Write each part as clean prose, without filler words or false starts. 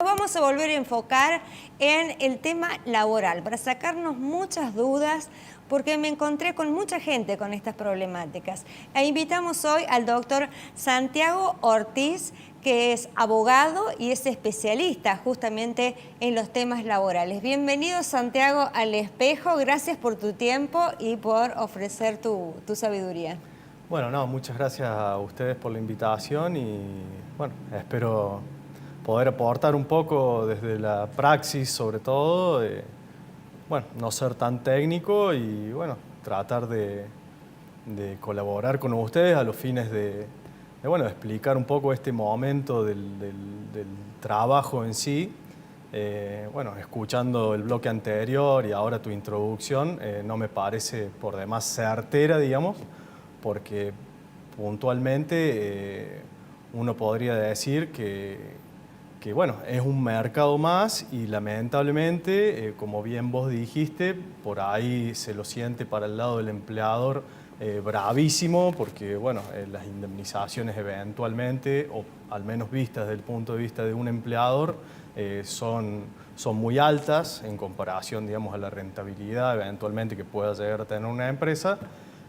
Vamos a volver a enfocar en el tema laboral para sacarnos muchas dudas porque me encontré con mucha gente con estas problemáticas. E invitamos hoy al doctor Santiago Ortiz, que es abogado y es especialista justamente en los temas laborales. Bienvenido, Santiago, al Espejo. Gracias por tu tiempo y por ofrecer tu sabiduría. Bueno, no, muchas gracias a ustedes por la invitación y bueno, espero poder aportar un poco desde la praxis, sobre todo, bueno, no ser tan técnico y bueno, tratar de colaborar con ustedes a los fines bueno, explicar un poco este momento del trabajo en sí. Bueno, escuchando el bloque anterior y ahora tu introducción, no me parece por demás certera, digamos, porque puntualmente uno podría decir que bueno, es un mercado más y lamentablemente, como bien vos dijiste, por ahí se lo siente para el lado del empleador bravísimo, porque bueno, las indemnizaciones eventualmente, o al menos vistas desde el punto de vista de un empleador, son muy altas en comparación, digamos, a la rentabilidad eventualmente que pueda llegar a tener una empresa.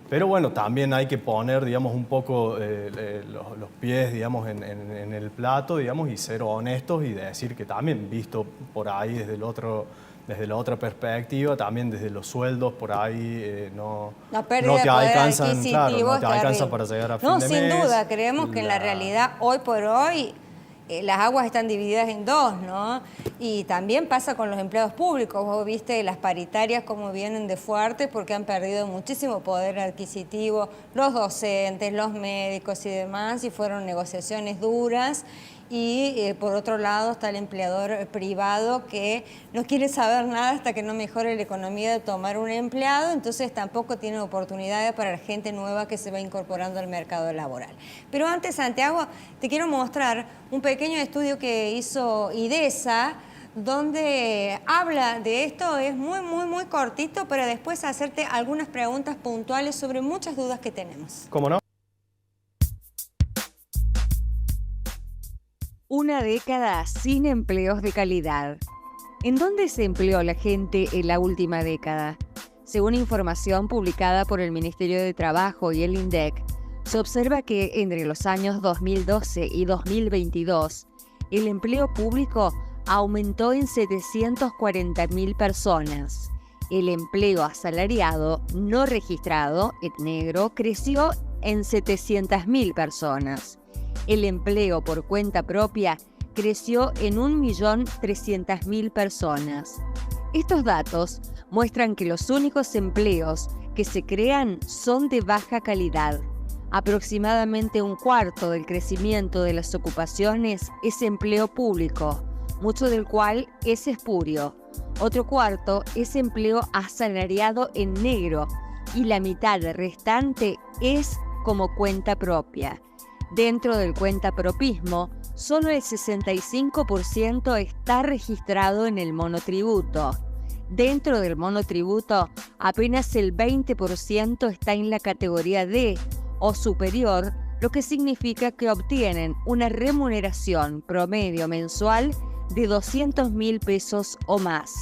Pero bueno, también hay que poner, digamos, un poco los pies, digamos, en el plato, digamos, y ser honestos y decir que también, visto por ahí desde la otra perspectiva, también desde los sueldos por ahí no te alcanzan, claro, no te alcanza para llegar a fin de mes. No, sin duda, creemos que en la realidad, hoy por hoy, las aguas están divididas en dos, ¿no? Y también pasa con los empleados públicos. Vos viste las paritarias cómo vienen de fuertes porque han perdido muchísimo poder adquisitivo los docentes, los médicos y demás, y fueron negociaciones duras. Y por otro lado está el empleador privado que no quiere saber nada hasta que no mejore la economía de tomar un empleado, entonces tampoco tiene oportunidades para la gente nueva que se va incorporando al mercado laboral. Pero antes, Santiago, te quiero mostrar un pequeño estudio que hizo IDESA, donde habla de esto. Es muy cortito, para después hacerte algunas preguntas puntuales sobre muchas dudas que tenemos. ¿Cómo no? Una década sin empleos de calidad. ¿En dónde se empleó la gente en la última década? Según información publicada por el Ministerio de Trabajo y el INDEC, se observa que entre los años 2012 y 2022, el empleo público aumentó en 740.000 personas. El empleo asalariado no registrado, en negro, creció en 700.000 personas. El empleo por cuenta propia creció en 1.300.000 personas. Estos datos muestran que los únicos empleos que se crean son de baja calidad. Aproximadamente un cuarto del crecimiento de las ocupaciones es empleo público, mucho del cual es espurio. Otro cuarto es empleo asalariado en negro y la mitad restante es como cuenta propia. Dentro del cuentapropismo, solo el 65% está registrado en el monotributo. Dentro del monotributo, apenas el 20% está en la categoría D o superior, lo que significa que obtienen una remuneración promedio mensual de 200.000 pesos o más.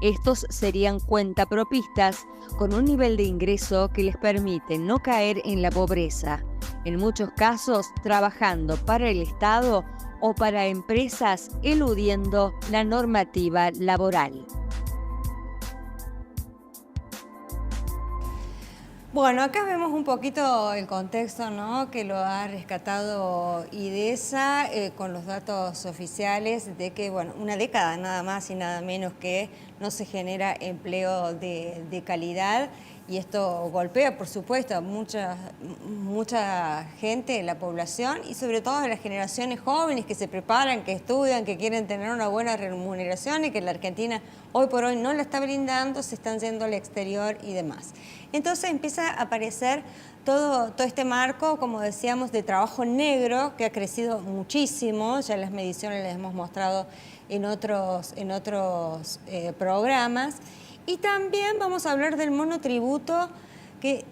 Estos serían cuentapropistas con un nivel de ingreso que les permite no caer en la pobreza, en muchos casos trabajando para el Estado o para empresas eludiendo la normativa laboral. Bueno, acá vemos un poquito el contexto, ¿no?, que lo ha rescatado IDESA con los datos oficiales de que, bueno, una década nada más y nada menos que no se genera empleo de calidad, y esto golpea, por supuesto, a mucha gente de la población y sobre todo a las generaciones jóvenes que se preparan, que estudian, que quieren tener una buena remuneración y que la Argentina hoy por hoy no la está brindando, se están yendo al exterior y demás. Entonces empieza a aparecer todo este marco, como decíamos, de trabajo negro que ha crecido muchísimo. Ya las mediciones les hemos mostrado en otros programas. Y también vamos a hablar del monotributo, que,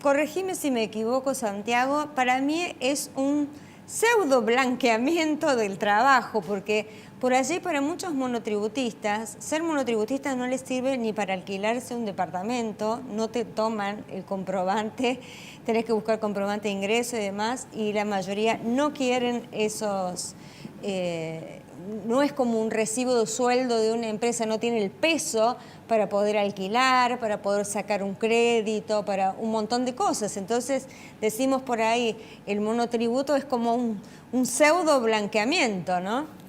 corregime si me equivoco, Santiago, para mí es un pseudo blanqueamiento del trabajo, porque por allí para muchos monotributistas, ser monotributista no les sirve ni para alquilarse un departamento, no te toman el comprobante, tenés que buscar comprobante de ingreso y demás, y la mayoría no quieren esos... no es como un recibo de sueldo de una empresa, no tiene el peso para poder alquilar, para poder sacar un crédito, para un montón de cosas. Entonces decimos por ahí, el monotributo es como un pseudo blanqueamiento, ¿no?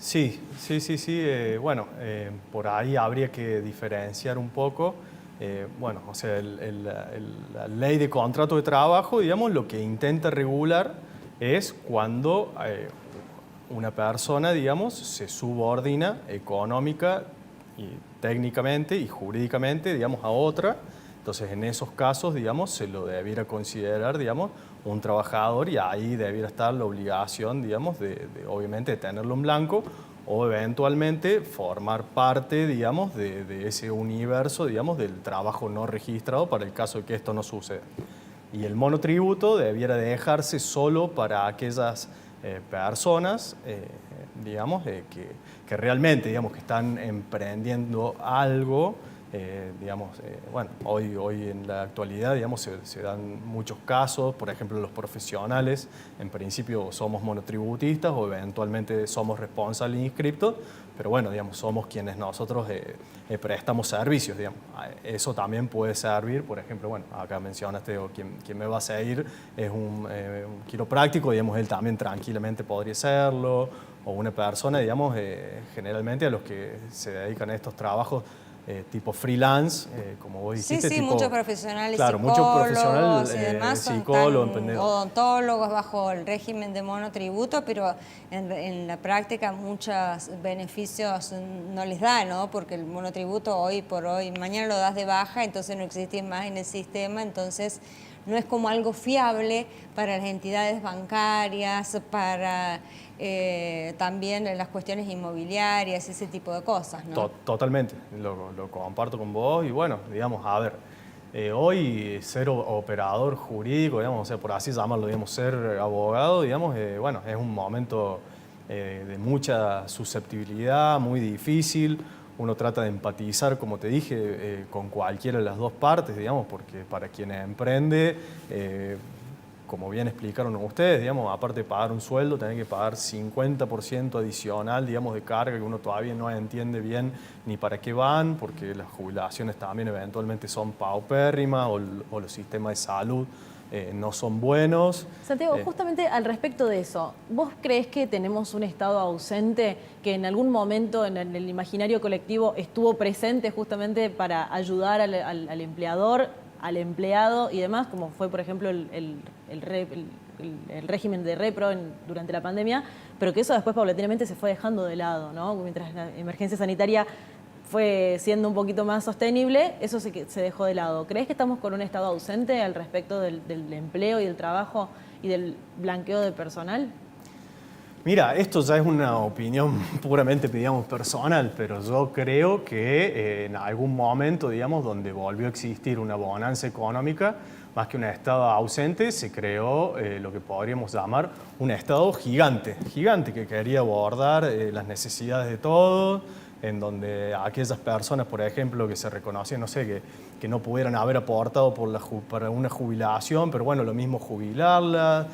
Sí. Bueno, por ahí habría que diferenciar un poco. Bueno, o sea, la ley de contrato de trabajo, digamos, lo que intenta regular es cuando una persona, digamos, se subordina económica y técnicamente y jurídicamente, digamos, a otra. Entonces, en esos casos, digamos, se lo debiera considerar, digamos, un trabajador, y ahí debiera estar la obligación, digamos, obviamente de tenerlo en blanco o eventualmente formar parte, digamos, de ese universo, digamos, del trabajo no registrado para el caso de que esto no suceda. Y el monotributo debiera dejarse solo para aquellas personas, digamos, que realmente, digamos, que están emprendiendo algo. Digamos, bueno, hoy en la actualidad, digamos, se dan muchos casos. Por ejemplo, los profesionales, en principio somos monotributistas o eventualmente somos responsables inscriptos, pero bueno, digamos, somos quienes nosotros prestamos servicios, digamos. Eso también puede servir, por ejemplo, bueno, acá mencionaste, o quien me va a seguir es un quiropráctico, digamos, él también tranquilamente podría serlo, o una persona, digamos, generalmente a los que se dedican a estos trabajos tipo freelance, como vos dijiste. Sí, tipo, muchos profesionales, claro, psicólogos y demás, psicólogos, odontólogos bajo el régimen de monotributo, pero en la práctica muchos beneficios no les da, ¿no? Porque el monotributo hoy por hoy, mañana lo das de baja, entonces no existe más en el sistema, entonces no es como algo fiable para las entidades bancarias, para también las cuestiones inmobiliarias, ese tipo de cosas, ¿no? Totalmente, lo comparto con vos y bueno, digamos, a ver, hoy ser operador jurídico, digamos, o sea, por así llamarlo, digamos, ser abogado, digamos, bueno, es un momento de mucha susceptibilidad, muy difícil. Uno trata de empatizar, como te dije, con cualquiera de las dos partes, digamos, porque para quien emprende, como bien explicaron ustedes, digamos, aparte de pagar un sueldo, tiene que pagar 50% adicional, digamos, de carga que uno todavía no entiende bien ni para qué van, porque las jubilaciones también eventualmente son paupérrimas o los sistemas de salud no son buenos. Santiago, justamente al respecto de eso, ¿vos creés que tenemos un Estado ausente que en algún momento en el imaginario colectivo estuvo presente justamente para ayudar al empleador, al empleado y demás, como fue, por ejemplo, el régimen de repro durante la pandemia, pero que eso después paulatinamente se fue dejando de lado, ¿no? Mientras la emergencia sanitaria fue siendo un poquito más sostenible, eso se dejó de lado. ¿Crees que estamos con un Estado ausente al respecto del empleo y del trabajo y del blanqueo de personal? Mira, esto ya es una opinión puramente, digamos, personal, pero yo creo que en algún momento, digamos, donde volvió a existir una bonanza económica, más que un Estado ausente, se creó lo que podríamos llamar un Estado gigante, que quería abordar las necesidades de todos, en donde aquellas personas, por ejemplo, que se reconocían, no sé, que no pudieran haber aportado para una jubilación, pero bueno, lo mismo jubilarla,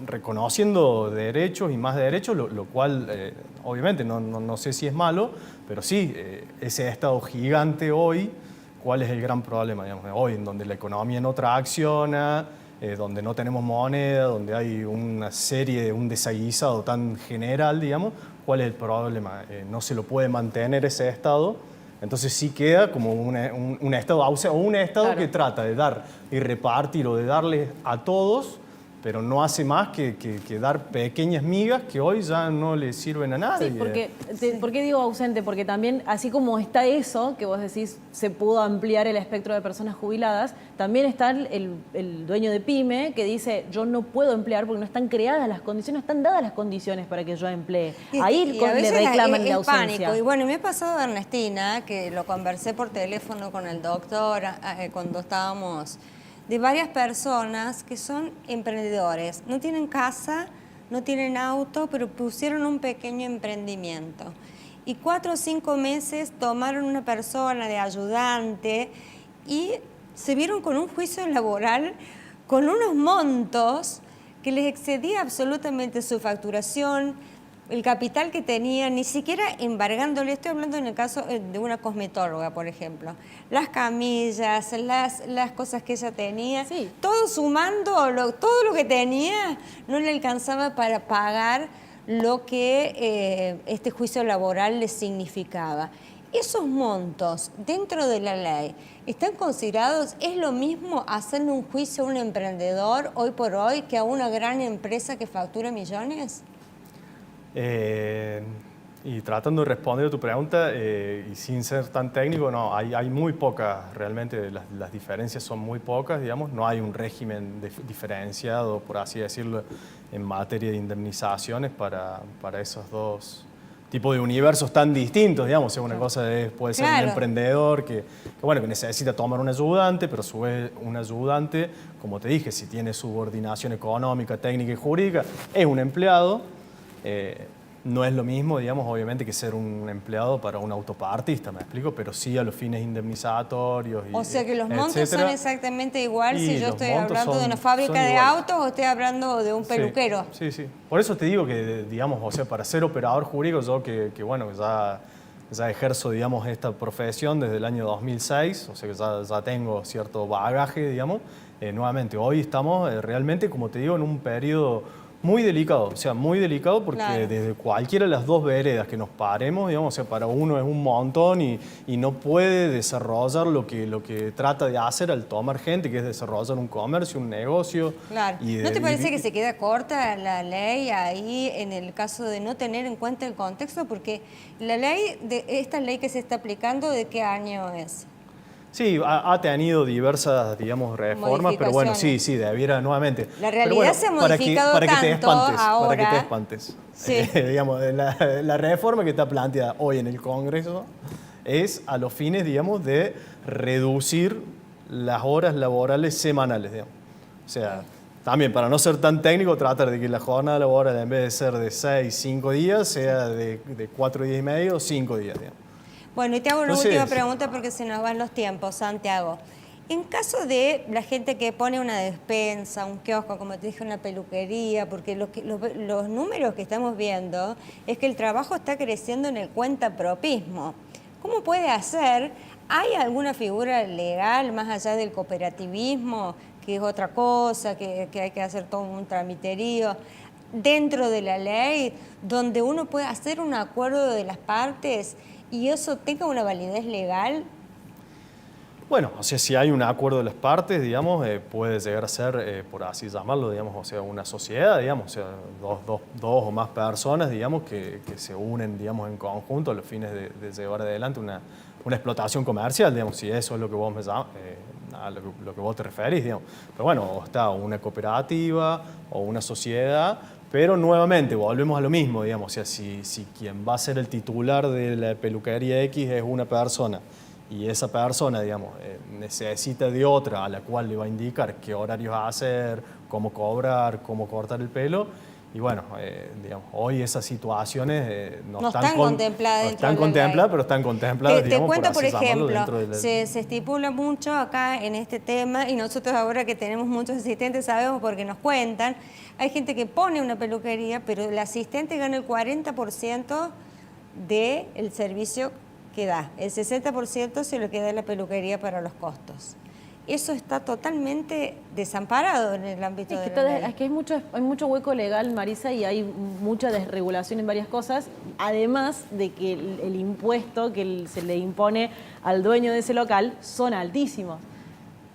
reconociendo derechos y más derechos, lo cual obviamente no sé si es malo, pero sí, ese Estado gigante hoy, ¿cuál es el gran problema? Digamos, hoy, en donde la economía no tracciona, donde no tenemos moneda, donde hay una serie, un desaguisado tan general, digamos, ¿cuál es el problema? No se lo puede mantener ese Estado, entonces sí queda como un Estado ausente, o un Estado claro, que trata de dar y repartir o de darle a todos, pero no hace más que dar pequeñas migas que hoy ya no le sirven a nadie. Sí, porque, ¿por qué digo ausente? Porque también, así como está eso, que vos decís, se pudo ampliar el espectro de personas jubiladas, también está el dueño de pyme que dice, yo no puedo emplear porque no están creadas las condiciones, no están dadas las condiciones para que yo emplee. Ahí le reclaman la ausencia. Pánico. Y bueno, me ha pasado a Ernestina, que lo conversé por teléfono con el doctor cuando estábamos de varias personas que son emprendedores. No tienen casa, no tienen auto, pero pusieron un pequeño emprendimiento. Y 4 o 5 meses tomaron una persona de ayudante y se vieron con un juicio laboral con unos montos que les excedía absolutamente su facturación, el capital que tenían, ni siquiera embargándole. Estoy hablando en el caso de una cosmetóloga, por ejemplo. Las camillas, las cosas que ella tenía, Sí. todo sumando, todo lo que tenía no le alcanzaba para pagar lo que este juicio laboral le significaba. Esos montos dentro de la ley están considerados, ¿es lo mismo hacerle un juicio a un emprendedor hoy por hoy que a una gran empresa que factura millones? Y tratando de responder a tu pregunta, y sin ser tan técnico, no, hay muy pocas, realmente las diferencias son muy pocas, digamos, no hay un régimen diferenciado, por así decirlo, en materia de indemnizaciones para esos dos tipos de universos tan distintos, digamos. O sea, una cosa puede ser Claro. un emprendedor que necesita tomar un ayudante, pero a su vez un ayudante, como te dije, si tiene subordinación económica, técnica y jurídica, es un empleado. No es lo mismo, digamos, obviamente, que ser un empleado para un autopartista, ¿me explico? Pero sí a los fines indemnizatorios. O sea que los montos etcétera. son exactamente igual Y si yo los estoy montos hablando de son- una fábrica son de iguales. autos o estoy hablando de un peluquero. Sí, sí. Por eso te digo que, digamos, o sea, para ser operador jurídico, yo que ya ejerzo, digamos, esta profesión desde el año 2006, o sea que ya tengo cierto bagaje, digamos. Nuevamente, hoy estamos realmente, como te digo, en un periodo muy delicado, o sea, muy delicado porque Claro. desde cualquiera de las dos veredas que nos paremos, digamos, o sea, para uno es un montón y no puede desarrollar lo que trata de hacer al tomar gente, que es desarrollar un comercio, un negocio. Claro. Y ¿No te parece vivir- que se queda corta la ley ahí en el caso de no tener en cuenta el contexto? Porque la ley, esta ley que se está aplicando, ¿de qué año es? Sí, ha tenido diversas, digamos, reformas, pero bueno, Modificaciones. sí, debiera nuevamente. La Pero realidad bueno, se ha modificado para que te tanto espantes, para que ahora. te espantes. Sí. Digamos, la reforma que está planteada hoy en el Congreso es a los fines, digamos, de reducir las horas laborales semanales, digamos. O sea, también para no ser tan técnico, tratar de que la jornada laboral, en vez de ser de 6, 5 días, sea de 4 días y medio, 5 días, digamos. Bueno, y te hago una Entonces- última pregunta porque se nos van los tiempos, Santiago. En caso de la gente que pone una despensa, un kiosco, como te dije, una peluquería, porque los números que estamos viendo es que el trabajo está creciendo en el cuentapropismo. ¿Cómo puede hacer? ¿Hay alguna figura legal más allá del cooperativismo, que es otra cosa, que hay que hacer todo un tramiterío, dentro de la ley, donde uno puede hacer un acuerdo de las partes y eso tenga una validez legal? Bueno, o sea, si hay un acuerdo de las partes, digamos, puede llegar a ser, por así llamarlo, digamos, o sea, una sociedad, digamos, o sea, dos o más personas, digamos, que se unen, digamos, en conjunto a los fines de llevar adelante una explotación comercial, digamos, si eso es lo que vos a lo que vos te referís, digamos. Pero bueno, o está una cooperativa o una sociedad, pero nuevamente volvemos a lo mismo, digamos, o sea, si quien va a ser el titular de la peluquería X es una persona y esa persona, digamos, necesita de otra a la cual le va a indicar qué horarios hacer, cómo cobrar, cómo cortar el pelo. Y bueno, digamos, hoy esas situaciones No están contempladas no dentro están de la contempladas, ley. pero están contempladas, Te digamos, cuento, por así llamarlo, dentro ejemplo, de la- se estipula mucho acá en este tema y nosotros ahora que tenemos muchos asistentes sabemos porque nos cuentan, hay gente que pone una peluquería, pero el asistente gana el 40% del servicio que da. El 60% se lo queda la peluquería para los costos. Eso está totalmente desamparado en el ámbito Es que, de la ley. es que hay mucho hueco legal, Marisa, y hay mucha desregulación en varias cosas, además de que el impuesto que se le impone al dueño de ese local son altísimos.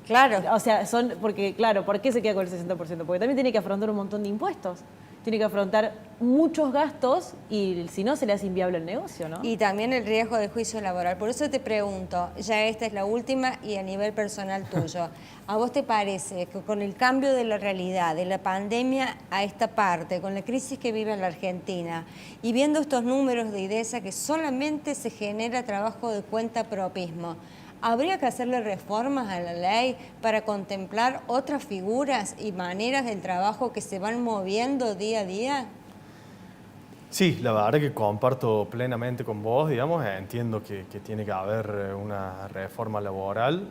Claro. O sea, porque, claro, ¿por qué se queda con el 60%? Porque también tiene que afrontar un montón de impuestos. Tiene que afrontar muchos gastos y si no se le hace inviable el negocio, ¿no? Y también el riesgo de juicio laboral. Por eso te pregunto, ya esta es la última y a nivel personal tuyo, ¿a vos te parece que con el cambio de la realidad, de la pandemia a esta parte, con la crisis que vive la Argentina y viendo estos números de IDESA que solamente se genera trabajo de cuentapropismo, ¿habría que hacerle reformas a la ley para contemplar otras figuras y maneras del trabajo que se van moviendo día a día? Sí, la verdad que comparto plenamente con vos, digamos, entiendo que tiene que haber una reforma laboral,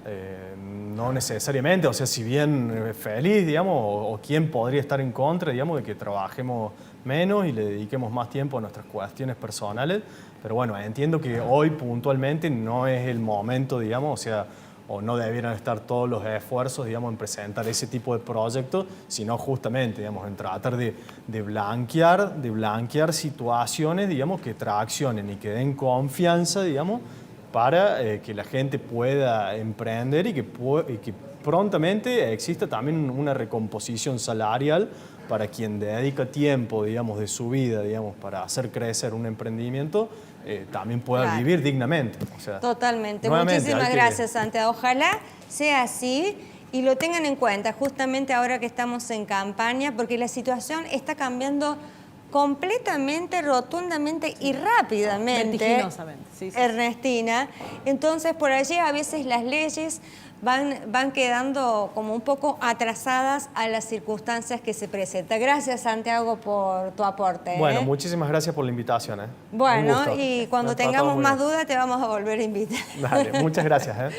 no necesariamente, o sea, si bien feliz, digamos, o quién podría estar en contra, digamos, de que trabajemos menos y le dediquemos más tiempo a nuestras cuestiones personales, pero bueno, entiendo que hoy puntualmente no es el momento, digamos, o sea, o no debieran estar todos los esfuerzos, digamos, en presentar ese tipo de proyectos, sino justamente, digamos, en tratar de blanquear situaciones, digamos, que traccionen y que den confianza, digamos, para que la gente pueda emprender y que prontamente exista también una recomposición salarial para quien dedica tiempo, digamos, de su vida, digamos, para hacer crecer un emprendimiento, también pueda vivir dignamente. O sea, totalmente. Muchísimas gracias, Santiago. Ojalá sea así y lo tengan en cuenta justamente ahora que estamos en campaña, porque la situación está cambiando completamente, rotundamente y rápidamente. Vertiginosamente, sí. Ernestina. Entonces, por allí a veces las leyes van quedando como un poco atrasadas a las circunstancias que se presentan. Gracias, Santiago, por tu aporte. Bueno, muchísimas gracias por la invitación. Bueno, y cuando tengamos más dudas te vamos a volver a invitar. Dale, muchas gracias.